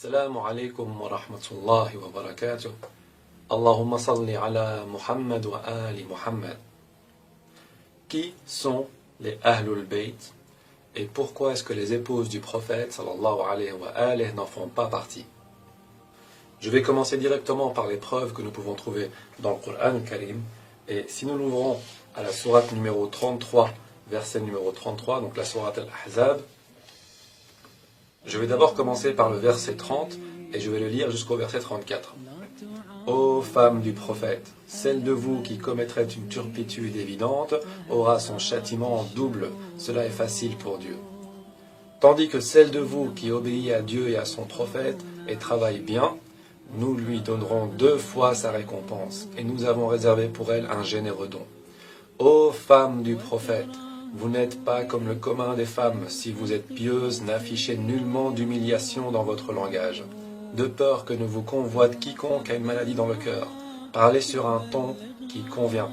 Assalamu alaikum wa rahmatullahi wa barakatuh. Allahumma salli ala Muhammad wa ali Muhammad. Qui sont les Ahlul Bayt et pourquoi est-ce que les épouses du prophète sallallahu alayhi wa alayhi n'en font pas partie? Je vais commencer directement par les preuves que nous pouvons trouver dans le Coran Karim. Et si nous l'ouvrons à la sourate numéro 33, verset numéro 33, donc la sourate Al-Ahzab, je vais d'abord commencer par le verset 30 et je vais le lire jusqu'au verset 34. Ô femmes du prophète, celle de vous qui commettrait une turpitude évidente aura son châtiment en double, cela est facile pour Dieu. Tandis que celle de vous qui obéit à Dieu et à son prophète et travaille bien, nous lui donnerons 2 fois sa récompense et nous avons réservé pour elle un généreux don. Ô femmes du prophète, vous n'êtes pas comme le commun des femmes, si vous êtes pieuses, n'affichez nullement d'humiliation dans votre langage, de peur que ne vous convoite quiconque a une maladie dans le cœur. Parlez sur un ton qui convient.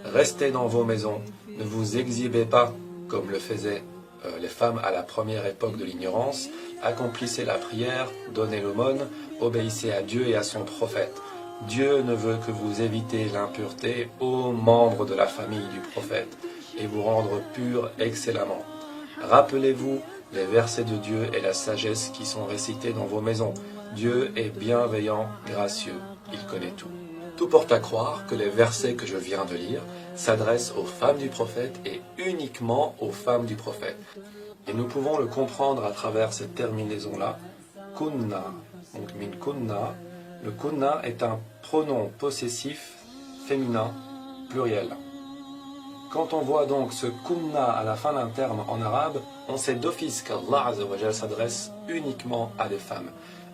Restez dans vos maisons, ne vous exhibez pas comme le faisaient les femmes à la première époque de l'ignorance. Accomplissez la prière, donnez l'aumône, obéissez à Dieu et à son prophète. Dieu ne veut que vous évitez l'impureté, ô membres de la famille du prophète, et vous rendre purs excellemment. Rappelez-vous les versets de Dieu et la sagesse qui sont récités dans vos maisons. Dieu est bienveillant, gracieux, il connaît tout. Tout porte à croire que les versets que je viens de lire s'adressent aux femmes du prophète et uniquement aux femmes du prophète. Et nous pouvons le comprendre à travers cette terminaison-là, kunna. Donc min kunna, le kunna est un pronom possessif féminin pluriel. Quand on voit donc ce kunna à la fin d'un terme en arabe, on sait d'office qu'Allah Azza wa Jalla s'adresse uniquement à des femmes.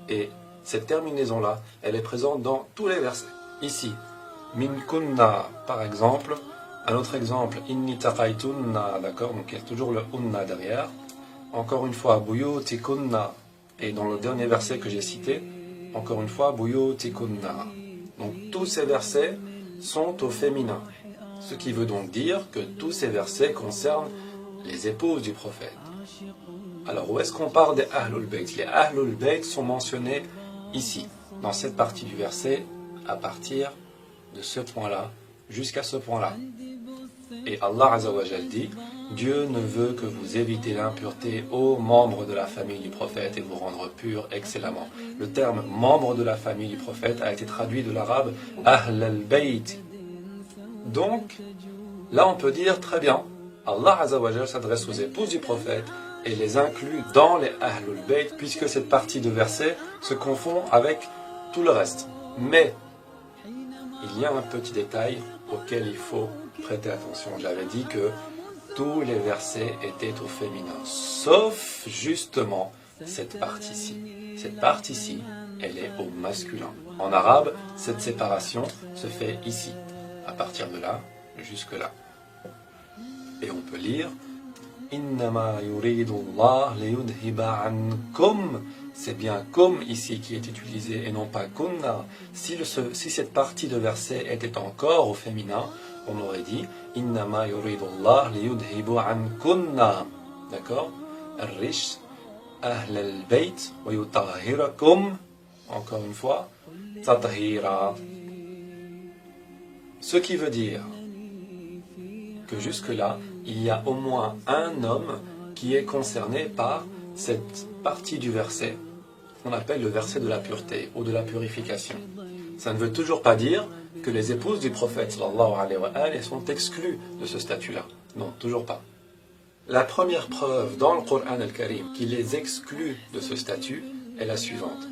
Et cette terminaison-là, elle est présente dans tous les versets. Ici, min kunna, par exemple, un autre exemple, inni taqaytunna, d'accord, donc il y a toujours le unna derrière. Encore une fois, buyutikunna, et dans le dernier verset que j'ai cité, encore une fois, buyutikunna. Donc tous ces versets sont au féminin. Ce qui veut donc dire que tous ces versets concernent les épouses du prophète. Alors où est-ce qu'on parle des Ahlul Bayt? Les Ahlul Bayt sont mentionnés ici, dans cette partie du verset, à partir de ce point-là, jusqu'à ce point-là. Et Allah Azza wa Jal dit, Dieu ne veut que vous évitez l'impureté aux membres de la famille du prophète et vous rendre purs excellemment. Le terme membre de la famille du prophète a été traduit de l'arabe Ahl al-Bayt. Donc, là on peut dire très bien, Allah Azza wa Jal s'adresse aux épouses du prophète et les inclut dans les Ahlul Bayt, puisque cette partie de verset se confond avec tout le reste. Mais, il y a un petit détail auquel il faut prêter attention. J'avais dit que tous les versets étaient au féminin, sauf justement cette partie-ci. Cette partie-ci, elle est au masculin. En arabe, cette séparation se fait ici, à partir de là, jusque là. Et on peut lire Innama yuridullah liyudhiba ankum. C'est bien comme ici qui est utilisé et non pas kunna. Si cette partie de verset était encore au féminin, on aurait dit Innama yuridullah liyudhibu ankunna. D'accord? Ar-rish ahl al-bayt wa yutahhirakum. Encore une fois, tathira. Ce qui veut dire que jusque-là, il y a au moins un homme qui est concerné par cette partie du verset qu'on appelle le verset de la pureté ou de la purification. Ça ne veut toujours pas dire que les épouses du prophète sallallahu alayhi wa alayhi sont exclues de ce statut-là. Non, toujours pas. La première preuve dans le Coran al-Karim qui les exclut de ce statut est la suivante.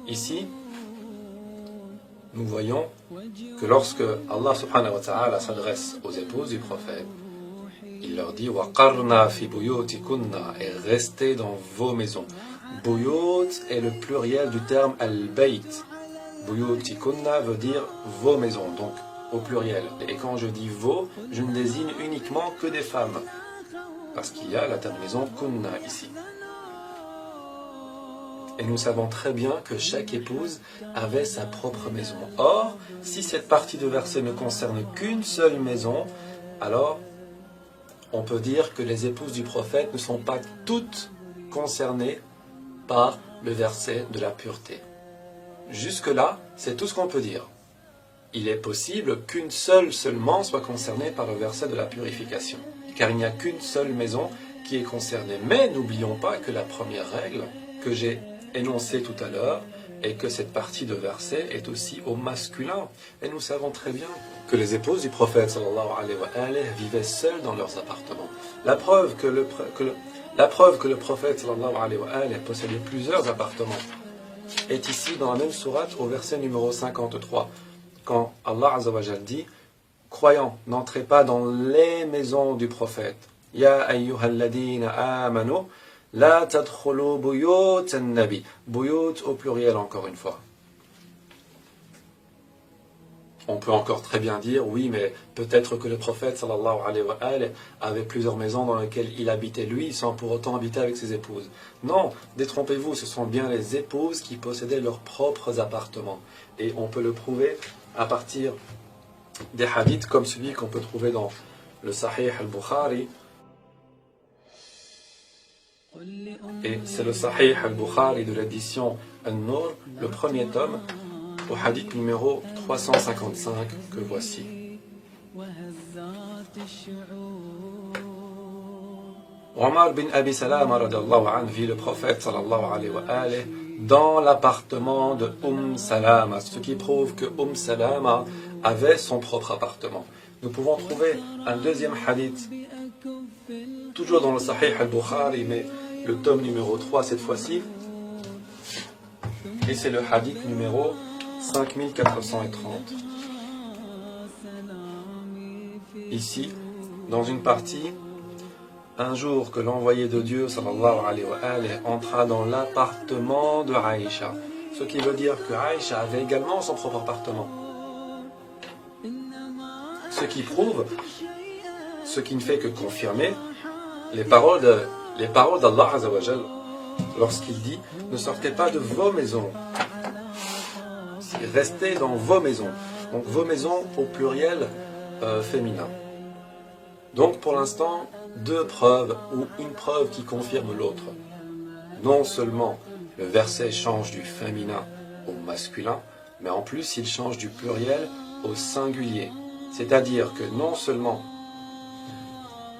Ici, nous voyons que lorsque Allah subhanahu wa ta'ala s'adresse aux épouses du prophète, il leur dit وَقَرْنَا فِي بُيُوتِكُنَّ et restez dans vos maisons. Buyut est le pluriel du terme al-bayt. Buyutikunna veut dire vos maisons, donc au pluriel. Et quand je dis vos, je ne désigne uniquement que des femmes, parce qu'il y a la terminaison kunna ici. Et nous savons très bien que chaque épouse avait sa propre maison. Or, si cette partie de verset ne concerne qu'une seule maison, alors on peut dire que les épouses du prophète ne sont pas toutes concernées par le verset de la pureté. Jusque-là, c'est tout ce qu'on peut dire. Il est possible qu'une seule seulement soit concernée par le verset de la purification, car il n'y a qu'une seule maison qui est concernée. Mais n'oublions pas que la première règle que j'ai énoncée tout à l'heure est que cette partie de verset est aussi au masculin. Et nous savons très bien que les épouses du prophète sallallahu alayhi wa alayhi vivaient seules dans leurs appartements. La preuve que le prophète sallallahu alayhi wa alayhi possédait plusieurs appartements est ici dans la même sourate au verset numéro 53. Quand Allah Azza wa Jal dit « Croyants, n'entrez pas dans les maisons du prophète. Ya ayyuhalladina amanu, la tadkhulu buyut an-nabi. » Buyut au pluriel encore une fois. On peut encore très bien dire, oui, mais peut-être que le prophète sallallahu alayhi wa alayhi avait plusieurs maisons dans lesquelles il habitait lui, sans pour autant habiter avec ses épouses. Non, détrompez-vous, ce sont bien les épouses qui possédaient leurs propres appartements. Et on peut le prouver à partir des hadiths comme celui qu'on peut trouver dans le Sahih al-Bukhari. Et c'est le Sahih al-Bukhari de l'édition An-Nur, le premier tome, au hadith numéro 355 que voici. Omar bin Abi Salama radiyallahu anhu vit le prophète sallallahu alayhi wa alayhi dans l'appartement de Salama, ce qui prouve que Salama avait son propre appartement. Nous pouvons trouver un deuxième hadith, toujours dans le Sahih al-Bukhari, mais le tome numéro 3 cette fois-ci, et c'est le hadith numéro 5430. Ici, dans une partie, un jour que l'envoyé de Dieu sallallahu alayhi wa alayhi entra dans l'appartement de Aïcha, ce qui veut dire que Aïcha avait également son propre appartement. Ce qui prouve, ce qui ne fait que confirmer les paroles d'Allah Azza wa Jal lorsqu'il dit « Ne sortez pas de vos maisons, restez dans vos maisons ». Donc vos maisons au pluriel féminin. Donc pour l'instant, deux preuves ou une preuve qui confirme l'autre. Non seulement le verset change du féminin au masculin, mais en plus il change du pluriel au singulier. C'est-à-dire que non seulement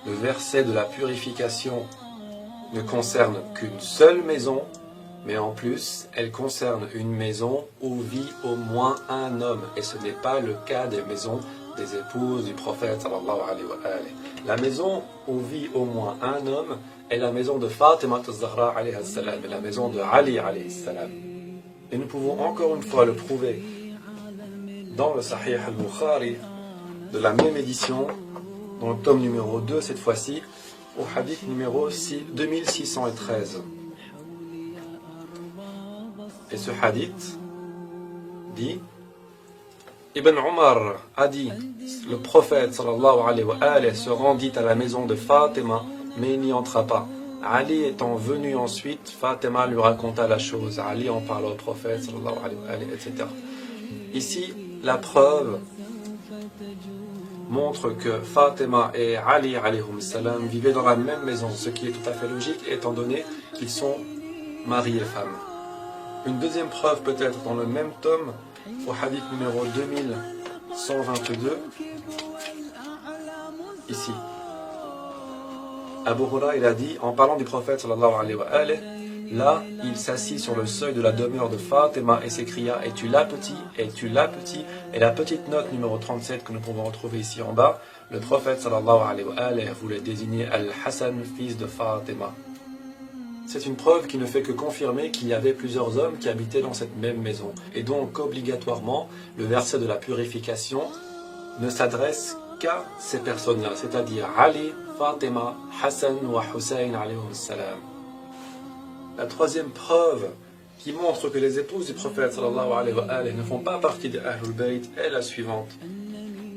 le verset de la purification ne concerne qu'une seule maison, mais en plus elle concerne une maison où vit au moins un homme. Et ce n'est pas le cas des maisons des épouses du prophète sallallahu alayhi wa alayhi. La maison où vit au moins un homme est la maison de Fatima az-Zahra alayhi salam et la maison de Ali alayhi salam. Et nous pouvons encore une fois le prouver dans le Sahih al-Bukhari de la même édition, dans le tome numéro 2 cette fois-ci, au hadith numéro 2613. Et ce hadith dit: Ibn Omar a dit, le prophète sallallahu alayhi wa alayhi se rendit à la maison de Fatima, mais il n'y entra pas. Ali étant venu ensuite, Fatima lui raconta la chose. Ali en parla au prophète sallallahu alayhi wa alayhi, etc. Ici, la preuve montre que Fatima et Ali alayhum salam vivaient dans la même maison, ce qui est tout à fait logique étant donné qu'ils sont mari et femme. Une deuxième preuve peut-être dans le même tome, au hadith numéro 2122, ici. Abu Huraira il a dit, en parlant du prophète sallallahu alayhi wa alayhi, là, il s'assit sur le seuil de la demeure de Fatima et s'écria: Es-tu là, petit? Es-tu là, petit? Et la petite note numéro 37 que nous pouvons retrouver ici en bas, le prophète sallallahu alayhi wa alayhi voulait désigner Al-Hassan, fils de Fatima. C'est une preuve qui ne fait que confirmer qu'il y avait plusieurs hommes qui habitaient dans cette même maison. Et donc, obligatoirement, le verset de la purification ne s'adresse qu'à ces personnes-là, c'est-à-dire Ali, Fatima, Hassan ou Hussein alayhum salam. La troisième preuve qui montre que les épouses du prophète sallallahu alayhi wa alayhi ne font pas partie des Ahlul Bayt est la suivante.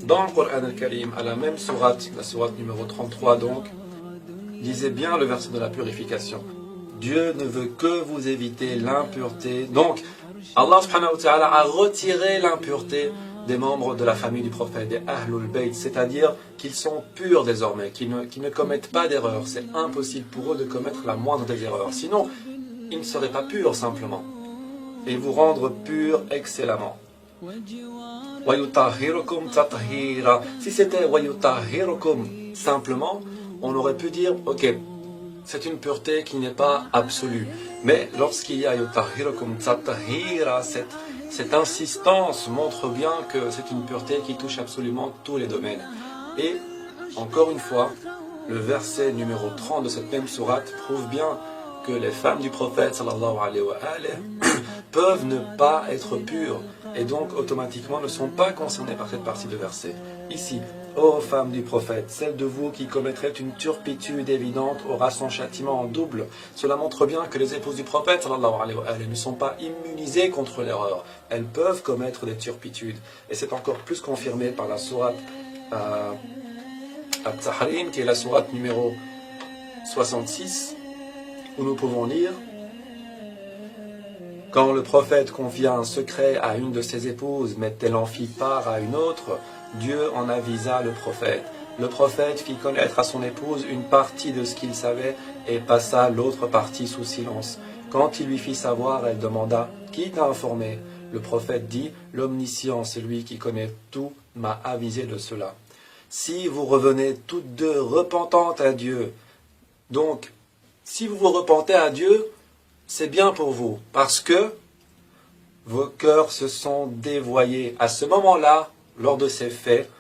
Dans le Coran al-Karim, à la même sourate, la sourate numéro 33 donc, lisez bien le verset de la purification. Dieu ne veut que vous éviter l'impureté. Donc, Allah subhanahu wa ta'ala a retiré l'impureté des membres de la famille du prophète, des Ahlul Bayt, c'est-à-dire qu'ils sont purs désormais, qu'ils ne commettent pas d'erreurs. C'est impossible pour eux de commettre la moindre des erreurs. Sinon, ils ne seraient pas purs simplement, et vous rendre purs excellemment. وَيُطَهِّرُكُمْ تَطْهِيرًا. Si c'était وَيُطَهِّرُكُمْ simplement, on aurait pu dire, ok, c'est une pureté qui n'est pas absolue. Mais lorsqu'il y a يُطَهِّرُكُمْ تَطْهِيرًا, cette insistance montre bien que c'est une pureté qui touche absolument tous les domaines. Et, encore une fois, le verset numéro 30 de cette même sourate prouve bien que les femmes du prophète sallallahu alayhi wa alayhi, peuvent ne pas être pures et donc automatiquement ne sont pas concernées par cette partie de verset. Ici, ô femmes du prophète, celle de vous qui commettrait une turpitude évidente aura son châtiment en double. Cela montre bien que les épouses du prophète sallallahu alayhi wa alayhi, ne sont pas immunisées contre l'erreur. Elles peuvent commettre des turpitudes. Et c'est encore plus confirmé par la sourate At-Tahrim, qui est la sourate numéro 66, où nous pouvons lire: quand le prophète confia un secret à une de ses épouses, mais elle en fit part à une autre, Dieu en avisa le prophète. Le prophète fit connaître à son épouse une partie de ce qu'il savait et passa l'autre partie sous silence. Quand il lui fit savoir, elle demanda: qui t'a informé? Le prophète dit: l'omniscient, celui qui connaît tout, m'a avisé de cela. Si vous revenez toutes deux repentantes à Dieu, donc si vous vous repentez à Dieu, c'est bien pour vous, parce que vos cœurs se sont dévoyés. À ce moment-là, lors de ces faits,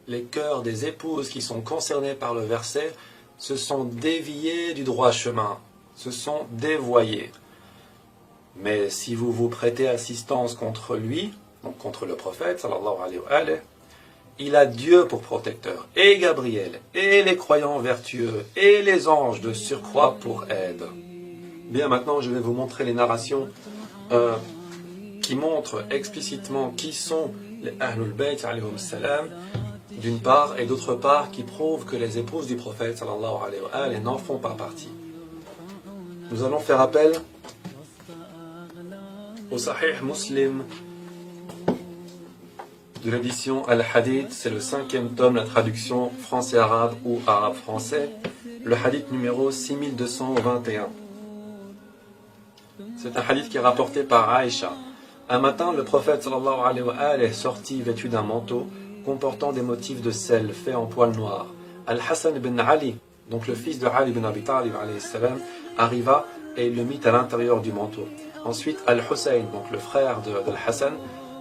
les cœurs des épouses qui sont concernées par le verset se sont déviés du droit chemin, se sont dévoyés. Mais si vous vous prêtez assistance contre lui, donc contre le prophète, sallallahu alayhi wa alayhi, il a Dieu pour protecteur, et Gabriel, et les croyants vertueux, et les anges de surcroît pour aide. Bien, maintenant, je vais vous montrer les narrations qui montrent explicitement qui sont les Ahlul Bayt, alayhum salam, d'une part, et d'autre part, qui prouvent que les épouses du prophète, sallallahu alayhi wa alayhi, n'en font pas partie. Nous allons faire appel au Sahih Muslim de l'édition Al-Hadith, c'est le 5e tome, la traduction français-arabe ou arabe-français, le hadith numéro 6221. C'est un hadith qui est rapporté par Aïcha. Un matin, le prophète sallallahu alayhi wa alayhi sortit vêtu d'un manteau comportant des motifs de sel faits en poil noir. Al-Hassan ibn Ali, donc le fils de Ali ibn Abi Talib alayhi salam, arriva et il le mit à l'intérieur du manteau. Ensuite, Al-Hussein, donc le frère d'Al-Hassan,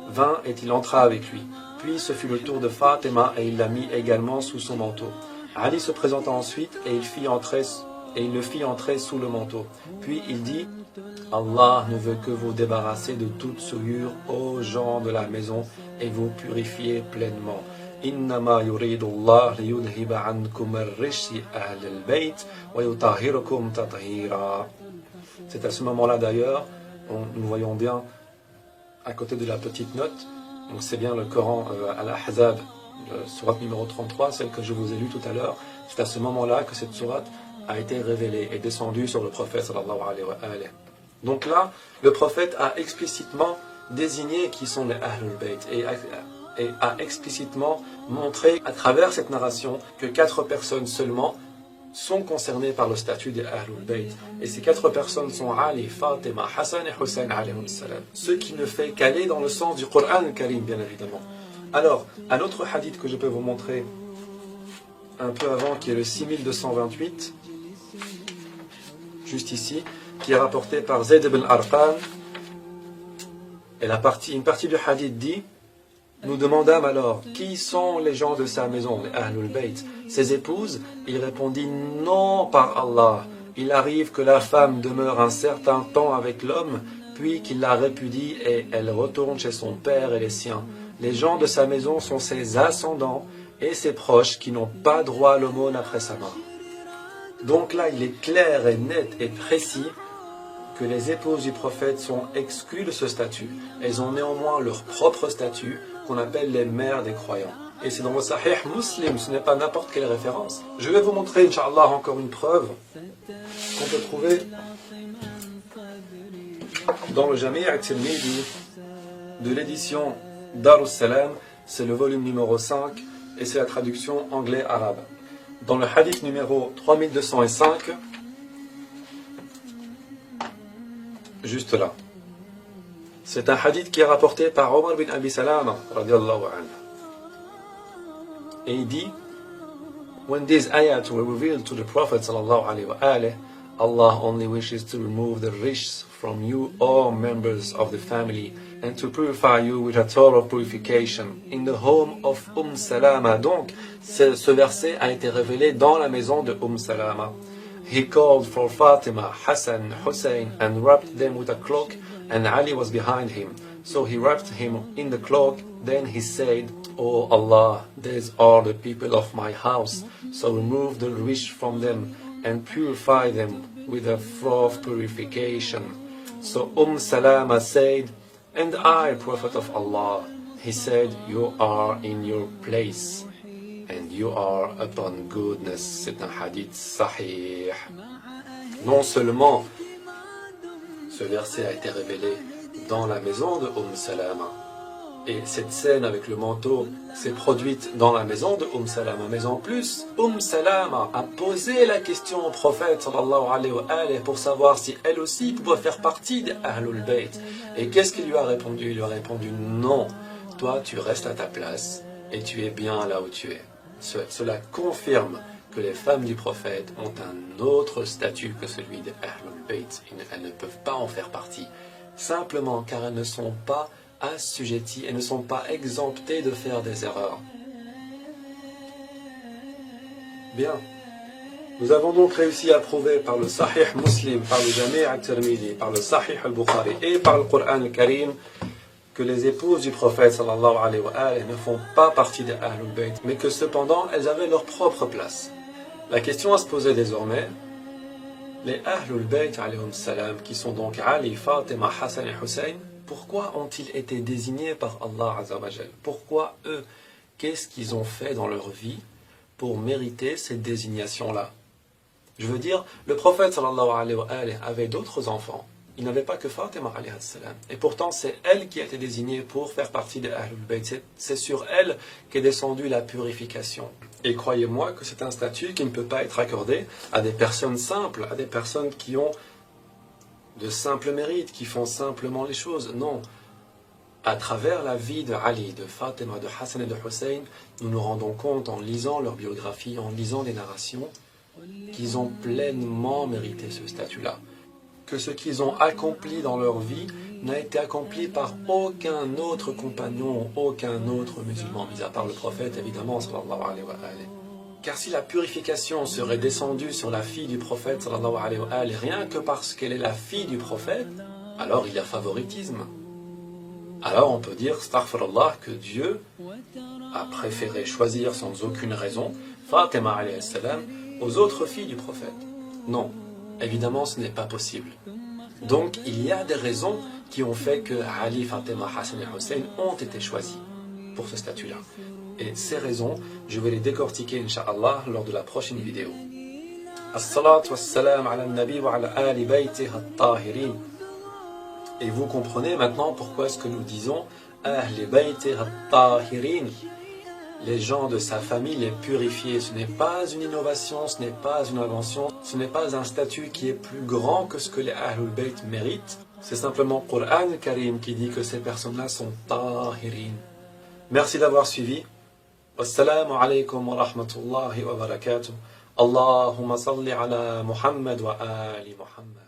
vint et il entra avec lui. Puis ce fut le tour de Fatima et il la mit également sous son manteau. Ali se présenta ensuite et il le fit entrer sous le manteau. Puis il dit: Allah ne veut que vous débarrasser de toute souillure, ô gens de la maison, et vous purifier pleinement. Innama yuridullah liyudhiba ankum ar-rijsa ahlal bayt wa yutahhirukum tathira. C'est à ce moment-là d'ailleurs, nous voyons bien à côté de la petite note, donc c'est bien le Coran Al-Ahzab, sourate numéro 33, celle que je vous ai lue tout à l'heure. C'est à ce moment-là que cette sourate a été révélée et descendue sur le prophète sallallahu alayhi wa alayhi. Donc là, le prophète a explicitement désigné qui sont les Ahlul Bayt et a explicitement montré à travers cette narration que 4 personnes seulement sont concernées par le statut des Ahlul Bayt. Et ces 4 personnes sont Ali, Fatima, Hassan et Hussein alayhim salam. Ce qui ne fait qu'aller dans le sens du Coran al-Karim, bien évidemment. Alors, un autre hadith que je peux vous montrer un peu avant, qui est le 6228, juste ici, qui est rapporté par Zayd ibn Arqam. Et une partie du hadith dit: nous demandâmes alors, qui sont les gens de sa maison, les Ahlul Bayt, ses épouses? Il répondit: non, par Allah. Il arrive que la femme demeure un certain temps avec l'homme, puis qu'il la répudie et elle retourne chez son père et les siens. Les gens de sa maison sont ses ascendants et ses proches qui n'ont pas droit à l'aumône après sa mort. Donc là, il est clair et net et précis que les épouses du prophète sont exclues de ce statut. Elles ont néanmoins leur propre statut, qu'on appelle les mères des croyants. Et c'est dans le Sahih Muslim, ce n'est pas n'importe quelle référence. Je vais vous montrer, Inch'Allah, encore une preuve qu'on peut trouver dans le Jami' al-Tirmidhi de l'édition Darus Salam. C'est le volume numéro 5 et c'est la traduction anglais-arabe. Dans le hadith numéro 3205, juste là. C'est un hadith qui est rapporté par Omar bin Abi Salama, radiallahu anhu. Et il dit, when these ayats were revealed to the Prophet sallallahu alayhi wa alayhi, Allah only wishes to remove the risks from you, all members of the family, and to purify you with a thorough purification in the home of Salama. Donc, ce verset a été révélé dans la maison de Salama. He called for Fatima, Hassan, Hussein, and wrapped them with a cloak, and Ali was behind him. So he wrapped him in the cloak. Then he said, "O Allah, these are the people of my house, so remove the rich from them and purify them with a thorough purification." So Salama said, "And I, Prophet of Allah," he said, "you are in your place, and you are upon goodness." C'est un hadith sahih. Non seulement ce verset a été révélé dans la maison de Salama, et cette scène avec le manteau s'est produite dans la maison de Salama, mais en plus, Salama a posé la question au prophète sallallahu alayhi wa alayhi pour savoir si elle aussi pouvait faire partie des Ahlul Bayt. Et qu'est-ce qu'il lui a répondu? Il lui a répondu: non, toi tu restes à ta place et tu es bien là où tu es. Cela confirme que les femmes du prophète ont un autre statut que celui des Ahlul Bayt. Elles ne peuvent pas en faire partie, simplement car elles ne sont pas assujetties, elles ne sont pas exemptées de faire des erreurs. Bien. Nous avons donc réussi à prouver par le Sahih Muslim, par le Jami' al-Tirmidhi, par le Sahih al-Bukhari et par le Coran al-Karim que les épouses du prophète sallallahu alayhi wa alayhi ne font pas partie des Ahlul Bayt, mais que cependant elles avaient leur propre place. La question à se poser désormais, les Ahlul Bayt alayhim salam, qui sont donc Ali, Fatima, Hassan et Hussein, pourquoi ont-ils été désignés par Allah Azza wa Jal? Pourquoi eux? Qu'est-ce qu'ils ont fait dans leur vie pour mériter cette désignation-là? Je veux dire, le prophète sallallahu alayhi wa alayhi avait d'autres enfants. Il n'avait pas que Fatima alayhi salam. Et pourtant, c'est elle qui a été désignée pour faire partie des Ahlul Bayt. C'est sur elle qu'est descendue la purification. Et croyez-moi que c'est un statut qui ne peut pas être accordé à des personnes simples, à des personnes qui ont de simples mérites, qui font simplement les choses. Non. À travers la vie de Ali, de Fatima, de Hassan et de Hussein, nous nous rendons compte en lisant leur biographie, en lisant les narrations, qu'ils ont pleinement mérité ce statut-là. Que ce qu'ils ont accompli dans leur vie n'a été accompli par aucun autre compagnon, aucun autre musulman, mis à part le prophète, évidemment, sallallahu alayhi wa alayhi. Car si la purification serait descendue sur la fille du prophète, sallallahu alayhi wa alayhi, rien que parce qu'elle est la fille du prophète, alors il y a favoritisme. Alors on peut dire, astaghfirullah, que Dieu a préféré choisir sans aucune raison Fatima alayhi salam aux autres filles du prophète. Non. Évidemment, ce n'est pas possible. Donc, il y a des raisons qui ont fait que Ali, Fatima, Hassan et Hussein ont été choisis pour ce statut-là. Et ces raisons, je vais les décortiquer, Inch'Allah, lors de la prochaine vidéo. As-salatu was-salam ala nabi wa ala ali baytihi at-tahirin. Et vous comprenez maintenant pourquoi est-ce que nous disons Ahli baytihi at-tahirin. Les gens de sa famille les purifiés. Ce n'est pas une innovation, ce n'est pas une invention, ce n'est pas un statut qui est plus grand que ce que les Ahlul Bayt méritent. C'est simplement le Coran Karim qui dit que ces personnes-là sont tahirin. Merci d'avoir suivi. Wassalamu alaykum wa rahmatullahi wa barakatuh. Allahumma salli ala Muhammad wa ali Muhammad.